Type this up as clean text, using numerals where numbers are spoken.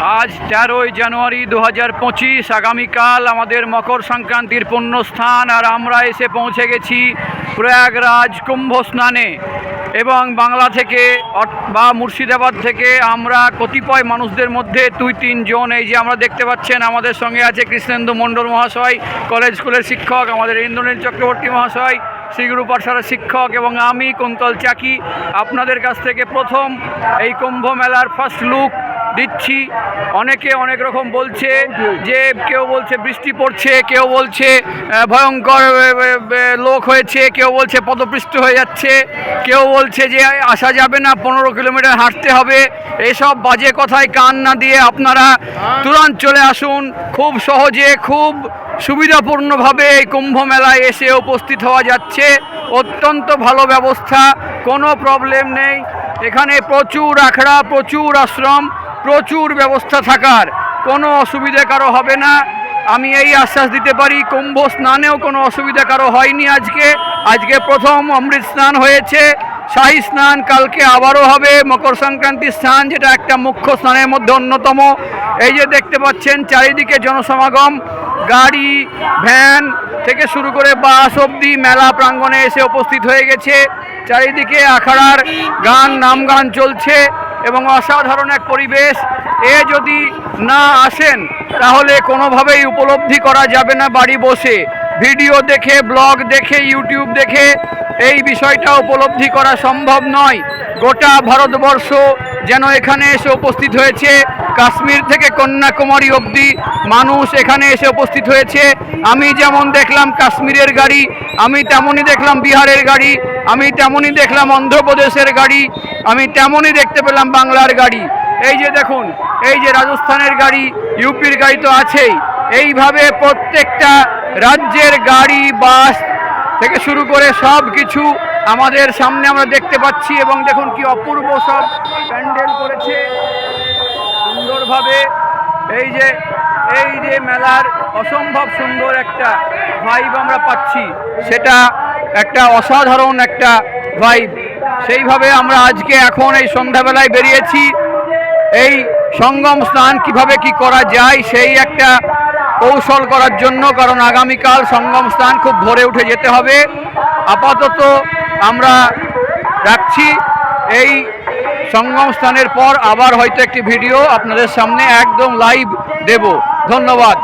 আজ 13ই জানুয়ারি 2025। আগামীকাল আমাদের মকর সংক্রান্তির পুণ্যস্থান, আর আমরা এসে পৌঁছে গেছি প্রয়াগরাজ কুম্ভ স্নানে। এবং বাংলা থেকে বা মুর্শিদাবাদ থেকে আমরা কতিপয় মানুষদের মধ্যে 2-3 জন, এই যে আমরা দেখতে পাচ্ছেন আমাদের সঙ্গে আছে কৃষ্ণেন্দু মণ্ডল মহাশয়, কলেজ স্কুলের শিক্ষক, আমাদের ইন্দ্রনীল চক্রবর্তী মহাশয়, শ্রীগুরু পাঠশালার শিক্ষক, এবং আমি কুন্তল চাকি আপনাদের কাছ থেকে প্রথম এই কুম্ভ মেলার ফার্স্ট লুক দিচ্ছি। অনেকে অনেক রকম বলছে, যে কেউ বলছে বৃষ্টি পড়ছে, কেউ বলছে ভয়ঙ্কর লোক হয়েছে, কেউ বলছে পদপৃষ্ঠ হয়ে যাচ্ছে, কেউ বলছে যে আসা যাবে না, 15 কিলোমিটার হাঁটতে হবে। এসব বাজে কথায় কান না দিয়ে আপনারা তুরন্ত চলে আসুন। খুব সহজে, খুব সুবিধাপূর্ণভাবে এই কুম্ভ মেলায় এসে উপস্থিত হওয়া যাচ্ছে। অত্যন্ত ভালো ব্যবস্থা, কোনো প্রবলেম নেই। এখানে প্রচুর আখড়া, প্রচুর আশ্রম, প্রচুর ব্যবস্থা থাকার, কোনো অসুবিধা কারো হবে না। আমি এই আশ্বাস দিতে পারি। কুম্ভ স্নানেও কোনো অসুবিধা কারো হয়নি। আজকে প্রথম অমৃত স্নান হয়েছে, শাহী স্নান কালকে আবারও হবে, মকর সংক্রান্তির স্নান, যেটা একটা মুখ্য স্নানের মধ্যে অন্যতম। এই যে দেখতে পাচ্ছেন চারিদিকে জনসমাগম, গাড়ি, ভ্যান থেকে শুরু করে বাস অবধি মেলা প্রাঙ্গণে এসে উপস্থিত হয়ে গেছে। চারিদিকে আখড়ার গান, নাম গান চলছে এবং অসাধারণ এক পরিবেশ। যদি না আসেন তাহলে কোনোভাবেই উপলব্ধি করা যাবে না। বাড়ি বসে ভিডিও দেখে, ব্লগ দেখে, ইউটিউব দেখে এই বিষয়টা উপলব্ধি করা সম্ভব নয়। গোটা ভারতবর্ষ যেন এখানে এসে উপস্থিত হয়েছে। কাশ্মীর থেকে কন্যাকুমারী অবধি মানুষ এখানে এসে উপস্থিত হয়েছে। আমি যেমন দেখলাম কাশ্মীরের গাড়ি, আমি তেমনই দেখলাম বিহারের গাড়ি, আমি তেমনই দেখলাম অন্ধ্রপ্রদেশের গাড়ি, আমি তেমনই দেখতে পেলাম বাংলার গাড়ি। এই যে দেখুন, এই যে রাজস্থানের গাড়ি, ইউপির গাড়ি তো আছেই। এইভাবে প্রত্যেকটা রাজ্যের গাড়ি, বাস থেকে শুরু করে সব কিছু আমাদের সামনে আমরা দেখতে পাচ্ছি। এবং দেখুন কি অপূর্ব সব প্যান্ডেল করেছে সুন্দরভাবে। এই যে মেলার অসম্ভব সুন্দর একটা ভাইব আমরা পাচ্ছি, সেটা একটা অসাধারণ একটা ভাইব। সেইভাবে আমরা আজকে এখন এই সন্ধ্যাবেলায় বেরিয়েছি এই সঙ্গম স্নান কিভাবে কি করা যায় সেই একটা কৌশল করার জন্য, কারণ আগামীকাল সঙ্গম স্নান খুব ভোরে উঠে যেতে হবে। আপাতত আমরা রাখছি। এই সঙ্গম স্নানের পর আবার হয়তো একটি ভিডিও আপনাদের সামনে একদম লাইভ দেব। ধন্যবাদ।